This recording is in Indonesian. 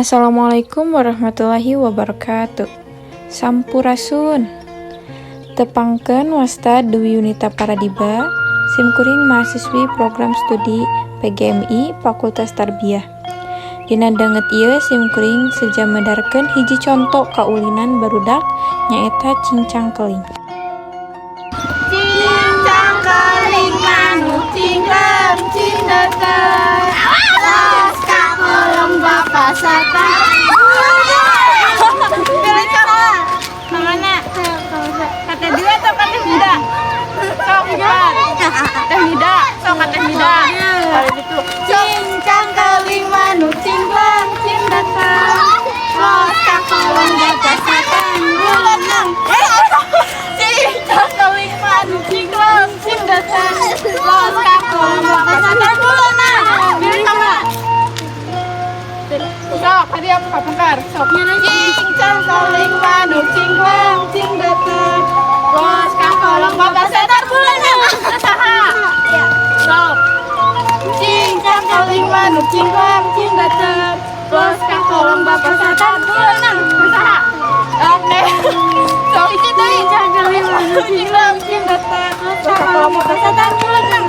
Assalamualaikum warahmatullahi wabarakatuh. Sampurasun. Tepangkeun wasta Dwi Yunita Paradiba, simkuring mahasiswi program studi PGMI Fakultas Tarbiyah. Dina danget ieu simkuring sejamedarkeun hiji conto kaulinan barudak nyaeta cincang keling. Cincang keling manuk cingkrem cindekeun los ka kolong bapa satan. Pilih cara. Mana? Kata dia atau kata tidak? Sok bukan. Kata tidak, sok kata tidak. Kalau gitu. Cincang keling manuk cingkrem cindekeun los ka kolong bapa satan. Ulang. Cincang keling manuk cingkrem cindekeun los ka kolong bapa satan. Ulang. Pilih cara. Sok, tadi apa bentar? Sok. Cincang keling manuk cingkrem cindekeun los ka kolong bapa setan bulan. Saha? Sok. Cincang keling manuk cingkrem cindekeun los ka kolong bapa setan bulan. Saha? Oke. Sok iki tadi cincang keling manuk cingkrem cindekeun los ka kolong bapa setan bulan.